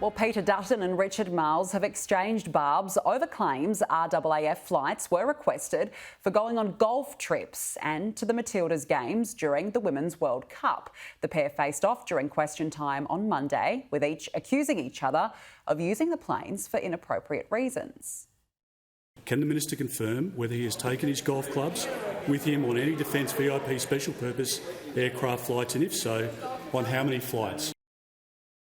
Well, Peter Dutton and Richard Marles have exchanged barbs over claims RAAF flights were requested for going on golf trips and to the Matildas games during the Women's World Cup. The pair faced off during question time on Monday, with each accusing each other of using the planes for inappropriate reasons. Can the Minister confirm whether he has taken his golf clubs with him on any Defence VIP special purpose aircraft flights, and if so, on how many flights?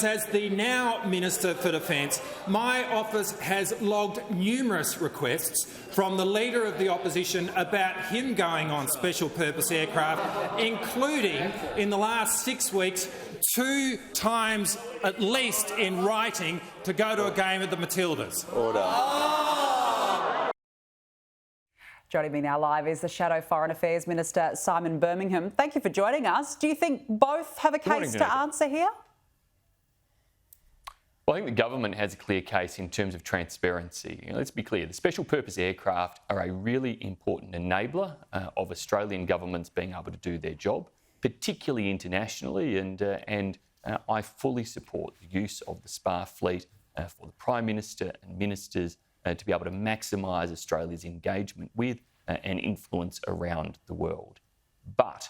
As the now Minister for Defence, my office has logged numerous requests from the Leader of the Opposition about him going on special purpose aircraft, including in the last 6 weeks 2 times at least in writing to go to a game of the Matildas. Joining me now live is the Shadow Foreign Affairs Minister, Simon Birmingham. Thank you for joining us. Do you think both have a case to answer here? Well, I think the government has a clear case in terms of transparency. Let's be clear, the special purpose aircraft are a really important enabler of Australian governments being able to do their job, particularly internationally, and I fully support the use of the SPA fleet for the Prime Minister and ministers to be able to maximise Australia's engagement with and influence around the world. But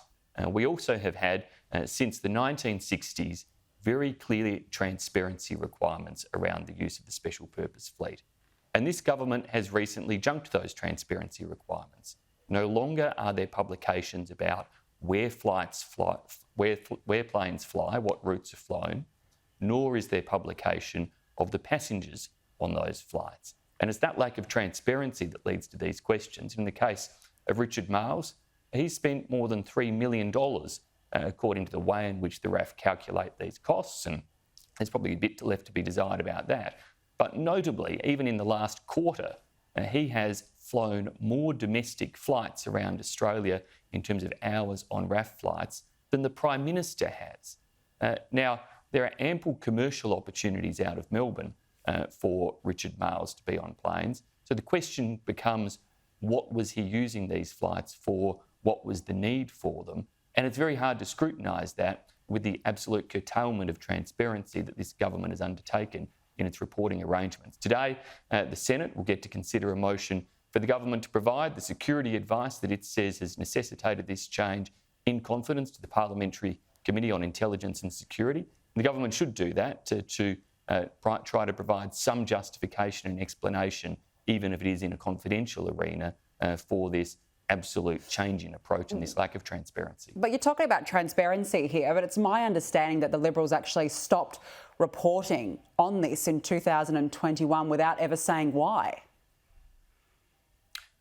we also have had, since the 1960s, very clear transparency requirements around the use of the special purpose fleet. And this government has recently junked those transparency requirements. No longer are there publications about where planes fly, what routes are flown, nor is there publication of the passengers on those flights. And it's that lack of transparency that leads to these questions. In the case of Richard Marles, he spent more than $3 million according to the way in which the RAAF calculate these costs, and there's probably a bit left to be desired about that. But notably, even in the last quarter, he has flown more domestic flights around Australia in terms of hours on RAAF flights than the Prime Minister has. Now, there are ample commercial opportunities out of Melbourne for Richard Marles to be on planes. So the question becomes, what was he using these flights for? What was the need for them? And it's very hard to scrutinise that with the absolute curtailment of transparency that this government has undertaken in its reporting arrangements. Today, the Senate will get to consider a motion for the government to provide the security advice that it says has necessitated this change in confidence to the Parliamentary Committee on Intelligence and Security. And the government should do that to try to provide some justification and explanation, even if it is in a confidential arena, for this absolute change in approach and this lack of transparency. But you're talking about transparency here, but it's my understanding that the Liberals actually stopped reporting on this in 2021 without ever saying why.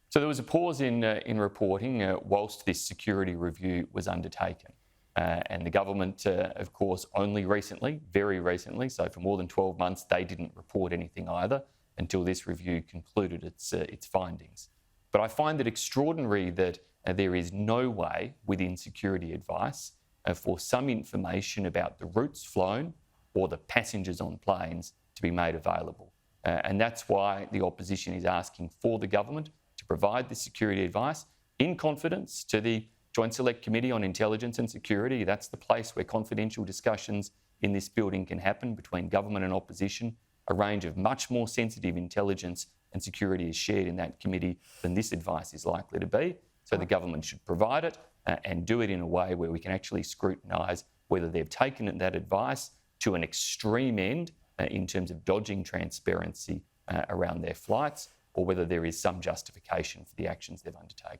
So there was a pause in reporting whilst this security review was undertaken. And the government, of course, only recently, very recently, so for more than 12 months, they didn't report anything either until this review concluded its findings. But I find it extraordinary that there is no way within security advice for some information about the routes flown or the passengers on planes to be made available. And that's why the opposition is asking for the government to provide the security advice in confidence to the Joint Select Committee on Intelligence and Security. That's the place where confidential discussions in this building can happen between government and opposition. A range of much more sensitive intelligence and security is shared in that committee than this advice is likely to be. So the government should provide it and do it in a way where we can actually scrutinise whether they've taken that advice to an extreme end in terms of dodging transparency around their flights, or whether there is some justification for the actions they've undertaken.